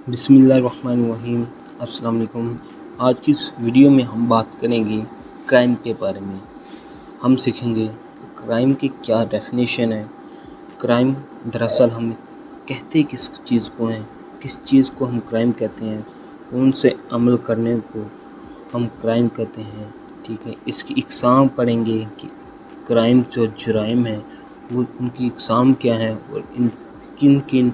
بسم اللہ الرحمن الرحیم۔ السلام علیکم۔ آج کی اس ویڈیو میں ہم بات کریں گے کرائم کے بارے میں۔ ہم سیکھیں گے کہ کرائم کی کیا ڈیفینیشن ہے، کرائم دراصل ہم کہتے کس چیز کو ہیں، کس چیز کو ہم کرائم کہتے ہیں، کون سے عمل کرنے کو ہم کرائم کہتے ہیں، ٹھیک ہے۔ اس کی اقسام پڑھیں گے کہ کرائم جو جرائم ہیں وہ ان کی اقسام کیا ہیں اور ان کن کن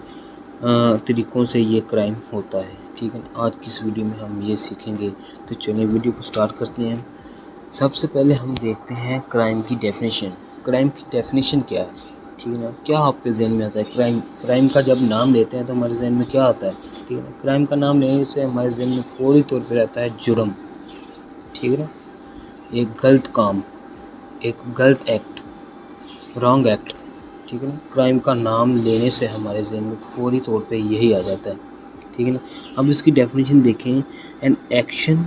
طریقوں سے یہ کرائم ہوتا ہے، ٹھیک ہے۔ آج کی اس ویڈیو میں ہم یہ سیکھیں گے، تو چلیے ویڈیو کو سٹارٹ کرتے ہیں۔ سب سے پہلے ہم دیکھتے ہیں کرائم کی ڈیفینیشن۔ کرائم کی ڈیفینیشن کیا ہے، ٹھیک ہے نا۔ کیا آپ کے ذہن میں آتا ہے کرائم کا جب نام لیتے ہیں تو ہمارے ذہن میں کیا آتا ہے، ٹھیک ہے نا۔ کرائم کا نام لینے سے ہمارے ذہن میں فوری طور پہ رہتا ہے جرم، ٹھیک ہے نا، ایک غلط کام، ایک غلط ایکٹ، رانگ ایکٹ، ٹھیک ہے نا۔ کرائم کا نام لینے سے ہمارے ذہن میں فوری طور پہ یہی آ جاتا ہے، ٹھیک ہے نا۔ اب اس کی ڈیفینیشن دیکھیں۔ این ایکشن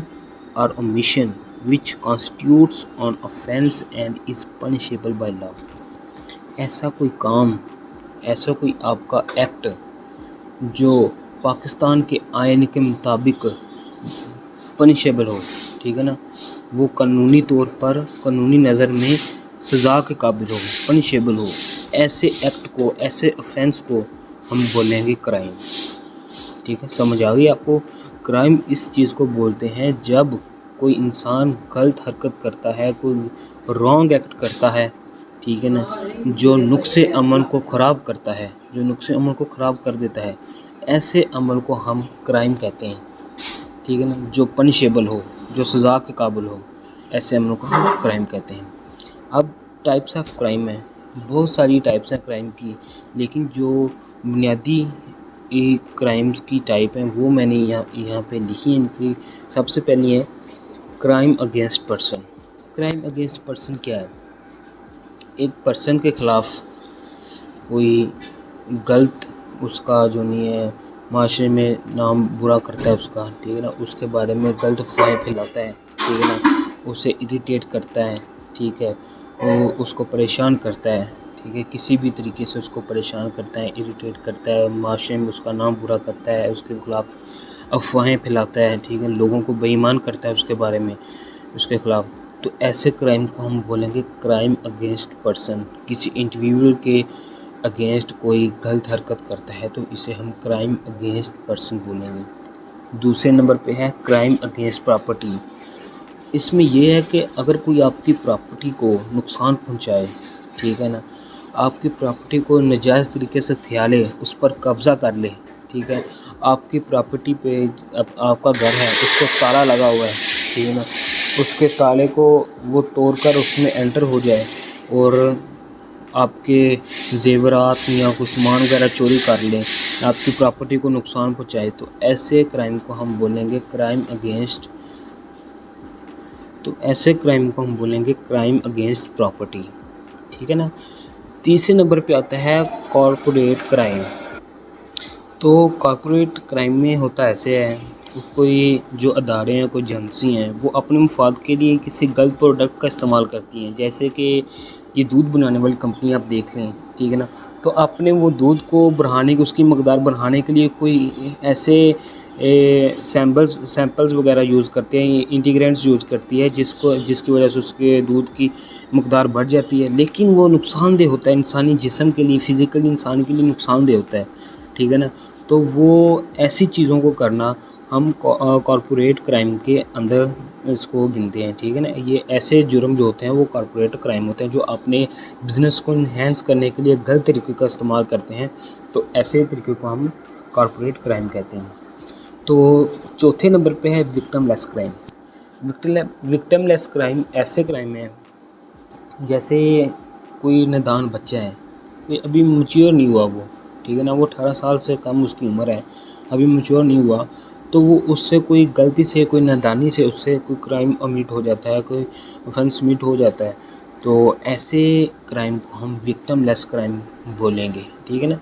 اور omission which constitutes an offense and is punishable by law۔ ایسا کوئی کام، ایسا کوئی آپ کا ایکٹ جو پاکستان کے آئین کے مطابق پنشیبل ہو، ٹھیک ہے نا، وہ قانونی طور پر، قانونی نظر میں سزا کے قابل ہو، پنشیبل ہو، ایسے ایکٹ کو، ایسے offense کو ہم بولیں گے کرائم، ٹھیک ہے۔ سمجھ آ گئی آپ کو۔ کرائم اس چیز کو بولتے ہیں جب کوئی انسان غلط حرکت کرتا ہے، کوئی رانگ ایکٹ کرتا ہے، ٹھیک ہے نا، جو نقص امن کو خراب کرتا ہے، جو نقص امن کو خراب کر دیتا ہے، ایسے عمل کو ہم کرائم کہتے ہیں، ٹھیک ہے نا، جو پنشیبل ہو، جو سزا کے قابل ہو، ایسے عمل کو ہم کرائم کہتے ہیں۔ اب ٹائپس آف کرائم ہیں، بہت ساری ٹائپس ہیں کرائم کی، لیکن جو بنیادی کرائمز کی ٹائپ ہیں وہ میں نے یہاں پہ لکھی ہیں۔ ان کی سب سے پہلی ہے crime against person. Crime against person کیا ہے؟ ایک پرسن کے خلاف کوئی غلط، اس کا جو نہیں ہے، معاشرے میں نام برا کرتا ہے اس کا، ٹھیک ہے نا، اس کے بارے میں غلط افواہیں پھیلاتا ہے، ٹھیک ہے نا، اسے اریٹیٹ کرتا ہے، ٹھیک ہے، وہ اس کو پریشان کرتا ہے، ٹھیک ہے، کسی بھی طریقے سے اس کو پریشان کرتا ہے، اریٹیٹ کرتا ہے، معاشرے میں اس کا نام برا کرتا ہے، اس کے خلاف افواہیں پھیلاتا ہے، ٹھیک ہے، لوگوں کو بے ایمان کرتا ہے اس کے بارے میں، اس کے خلاف، تو ایسے کرائم کو ہم بولیں گے کرائم اگینسٹ پرسن۔ کسی انڈیویجول کے اگینسٹ کوئی غلط حرکت کرتا ہے تو اسے ہم کرائم اگینسٹ پرسن بولیں گے۔ دوسرے نمبر پہ ہے کرائم اگینسٹ پراپرٹی۔ اس میں یہ ہے کہ اگر کوئی آپ کی پراپرٹی کو نقصان پہنچائے، ٹھیک ہے نا، آپ کی پراپرٹی کو ناجائز طریقے سے تھیالے، اس پر قبضہ کر لے، ٹھیک ہے، آپ کی پراپرٹی پہ آپ کا گھر ہے، اس کو تالا لگا ہوا ہے، ٹھیک ہے نا، اس کے تالے کو وہ توڑ کر اس میں انٹر ہو جائے اور آپ کے زیورات یا کچھ سامان وغیرہ چوری کر لیں، آپ کی پراپرٹی کو نقصان پہنچائے، تو ایسے کرائم کو ہم بولیں گے کرائم اگینسٹ، تو ایسے کرائم کو ہم بولیں گے کرائم اگینسٹ پراپرٹی، ٹھیک ہے نا۔ تیسرے نمبر پہ آتا ہے کارپوریٹ کرائم۔ تو کارپوریٹ کرائم میں ہوتا ایسے ہے، کوئی جو ادارے ہیں، کوئی ایجنسی ہیں، وہ اپنے مفاد کے لیے کسی غلط پروڈکٹ کا استعمال کرتی ہیں، جیسے کہ یہ دودھ بنانے والی کمپنی آپ دیکھ لیں، ٹھیک ہے نا، تو اپنے وہ دودھ کو بڑھانے کی، اس کی مقدار بڑھانے کے لیے کوئی ایسے سیمپلز وغیرہ یوز کرتے ہیں، انٹیگرینٹس یوز کرتی ہے، جس کی وجہ سے اس کے دودھ کی مقدار بڑھ جاتی ہے، لیکن وہ نقصان دہ ہوتا ہے انسانی جسم کے لیے، فزیکلی انسان کے لیے نقصان دہ ہوتا ہے، ٹھیک ہے نا۔ تو وہ ایسی چیزوں کو کرنا ہم کارپوریٹ کرائم کے اندر اس کو گنتے ہیں، ٹھیک ہے نا۔ یہ ایسے جرم جو ہوتے ہیں وہ کارپوریٹ کرائم ہوتے ہیں، جو اپنے بزنس کو انہینس کرنے کے لیے غلط طریقے کا استعمال کرتے ہیں، تو ایسے طریقے کو ہم کارپوریٹ کرائم کہتے ہیں۔ تو چوتھے نمبر پہ ہے وکٹم لیس کرائم۔ وکٹم لیس کرائم ایسے کرائم ہیں جیسے کوئی نادان بچہ ہے، کوئی ابھی میچور نہیں ہوا وہ، ٹھیک ہے نا، وہ 18 سال سے کم اس کی عمر ہے، ابھی میچور نہیں ہوا، تو وہ اس سے کوئی غلطی سے، کوئی نادانی سے اس سے کوئی کرائم امٹ ہو جاتا ہے، کوئی offense امٹ ہو جاتا ہے، تو ایسے کرائم کو ہم وکٹم لیس کرائم بولیں گے، ٹھیک ہے نا۔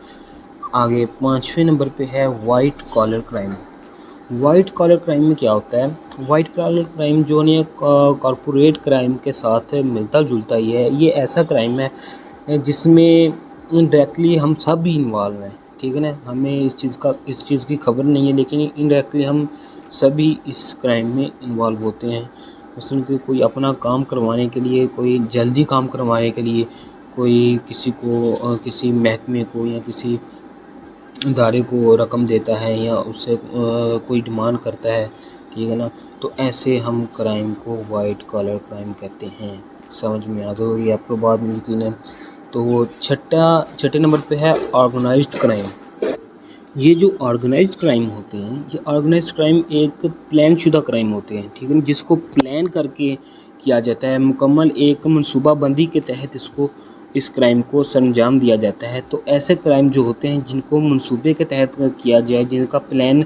آگے پانچویں نمبر پہ ہے white collar crime. White collar crime میں کیا ہوتا ہے؟ وائٹ کالر کرائم جو ہے کارپوریٹ کرائم کے ساتھ ملتا جلتا ہی ہے۔ یہ ایسا کرائم ہے جس میں ڈائریکٹلی ہم سب بھی انوالو ہیں، ٹھیک ہے نا. ہمیں اس چیز کی خبر نہیں ہے، لیکن انڈائریکٹلی ہم سبھی اس کرائم میں انوالو ہوتے ہیں. مثلاً کہ کوئی اپنا کام کروانے کے لیے، کوئی جلدی کام کروانے کے لیے، کوئی کسی کو کسی محکمے کو یا کسی ادارے کو رقم دیتا ہے یا اس سے کوئی ڈیمانڈ کرتا ہے، ٹھیک ہے نا. تو ایسے ہم کرائم کو وائٹ کالر کرائم کہتے ہیں. سمجھ میں آ گئی ہوگی آپ کو بات یقیناً. تو وہ چھٹے نمبر پہ ہے آرگنائزڈ کرائم. یہ جو آرگنائزڈ کرائم ہوتے ہیں، یہ آرگنائزڈ کرائم ایک پلان شدہ کرائم ہوتے ہیں، ٹھیک ہے، جس کو پلان کر کے کیا جاتا ہے. مکمل ایک منصوبہ بندی کے تحت اس کرائم کو سر انجام دیا جاتا ہے. تو ایسے کرائم جو ہوتے ہیں جن کو منصوبے کے تحت کیا جائے، جن کا پلان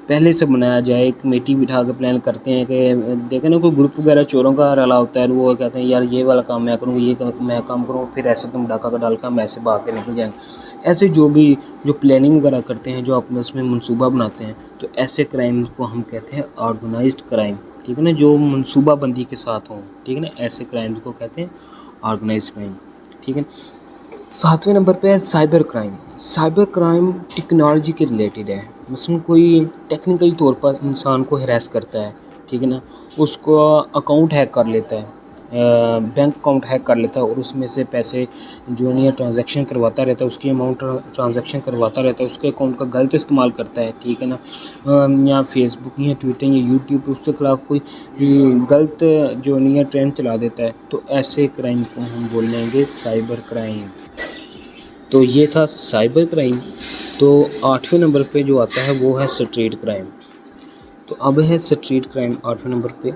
پہلے سے بنایا جائے، ایک کمیٹی بٹھا کے پلان کرتے ہیں کہ دیکھیں نا کوئی گروپ وغیرہ چوروں کا رلا ہوتا ہے، وہ کہتے ہیں یار یہ والا کام میں کروں، یہ میں کام کروں، پھر ایسے تم ڈاکہ کا ڈال کر ہم ایسے بھاگ کے نکل جائیں. ایسے جو پلاننگ وغیرہ کرتے ہیں، جو اس میں منصوبہ بناتے ہیں، تو ایسے کرائم کو ہم کہتے ہیں آرگنائزڈ کرائم. ٹھیک ہے نا، جو منصوبہ بندی کے ساتھ ہوں. ٹھیک ہے نا، ایسے کرائمز کو کہتے ہیں آرگنائزڈ کرائم. ٹھیک ہے. 7ویں نمبر پہ ہے cyber crime. Cyber crime technology کے ریلیٹڈ ہے. مثلاً کوئی ٹیکنیکل طور پر انسان کو ہراس کرتا ہے، ٹھیک ہے نا، اس کو اکاؤنٹ ہیک کر لیتا ہے، بینک اکاؤنٹ ہیک کر لیتا ہے، اور اس میں سے پیسے جو ہے ٹرانزیکشن کرواتا رہتا ہے، اس کی اماؤنٹ ٹرانزیکشن کرواتا رہتا ہے، اس کے اکاؤنٹ کا غلط استعمال کرتا ہے. ٹھیک ہے نا، یا فیس بک یا ٹویٹر یا یوٹیوب پہ اس کے خلاف کوئی غلط جو ٹرینڈ چلا دیتا ہے. تو ایسے کرائم کو ہم بول لیں گے سائبر کرائم. تو یہ تھا سائبر کرائم. تو 8ویں نمبر پہ جو آتا ہے وہ ہے اسٹریٹ کرائم. تو اب ہے اسٹریٹ کرائم 8ویں نمبر پہ.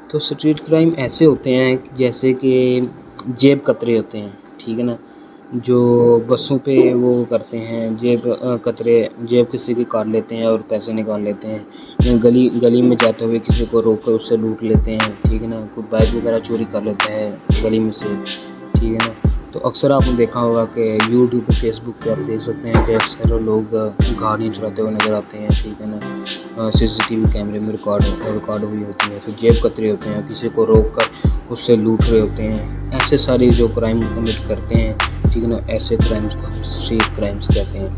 تو اسٹریٹ کرائم ایسے ہوتے ہیں جیسے کہ جیب کترے ہوتے ہیں. ٹھیک ہے نا، جو بسوں پہ وہ کرتے ہیں جیب کترے، جیب کسی کی کاٹ لیتے ہیں اور پیسے نکال لیتے ہیں. گلی میں جاتے ہوئے کسی کو روک کر اس سے لوٹ لیتے ہیں. ٹھیک ہے نا، کوئی بائک وغیرہ چوری کر لیتا ہے گلی میں سے. ٹھیک ہے نا. تو اکثر آپ نے دیکھا ہوگا کہ یوٹیوب پہ، فیس بک پہ آپ دیکھ سکتے ہیں کہ اکثر لوگ گاڑیاں چلاتے ہوئے نظر آتے ہیں. ٹھیک ہے نا، CCTV کیمرے میں ریکارڈ ہوئی ہوتی ہیں. پھر جیب کترے ہوتے ہیں، کسی کو روک کر اس سے لوٹ رہے ہوتے ہیں. ایسے سارے جو کرائم کمٹ کرتے ہیں، ٹھیک ہے نا، ایسے کرائمز کو ہم اسٹریٹ کرائمز کہتے ہیں.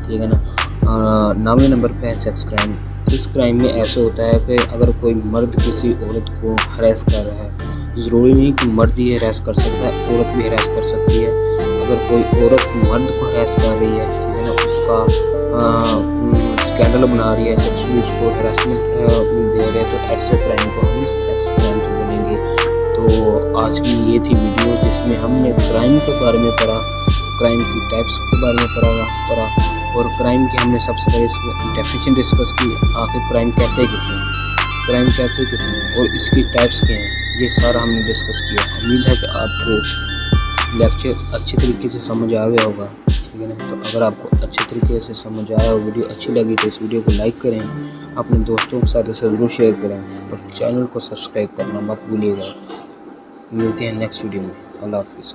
ٹھیک ہے نا. 9ویں نمبر پہ ہے سیکس کرائم. اس کرائم میں ایسے ہوتا ہے کہ اگر کوئی مرد کسی عورت کو ہراس کر رہا ہے، ضروری نہیں کہ مرد ہی ہراس کر سکتا ہے، عورت بھی ہراس کر سکتی ہے. اگر کوئی عورت مرد کو ہراس کر رہی ہے، ٹھیک ہے نا، اس کا اسکینڈل بنا رہی ہے، سیکسولی اس کو ہراسمنٹ دے رہے ہیں، تو ایسے کرائم کو ہم سیکس کرائم سے بولیں گے. تو آج کی یہ تھی ویڈیو جس میں ہم نے کرائم کے بارے میں پڑھا، کرائم کی ٹائپس کے بارے میں پڑھا، اور کرائم کی ہم نے سب سے پہلے ڈیفینیشن ڈسکس کی. آخر کرائم کہتے ہیں کس میں، کرائم کہتے ہیں کتنے ہیں، اور اس کی ٹائپس کیا ہیں، یہ سارا ہم نے ڈسکس کیا. امید ہے کہ آپ کو لیکچر اچھے طریقے سے سمجھ آ گیا ہوگا. ٹھیک ہے نا. تو اگر آپ کو اچھے طریقے سے سمجھ آیا اور ویڈیو اچھی لگی تو اس ویڈیو کو لائک کریں، اپنے دوستوں کے ساتھ اسے ضرور شیئر کریں، اور چینل کو سبسکرائب کرنا مت بھولیے گا. ملتے ہیں نیکسٹ ویڈیو میں. اللہ حافظ.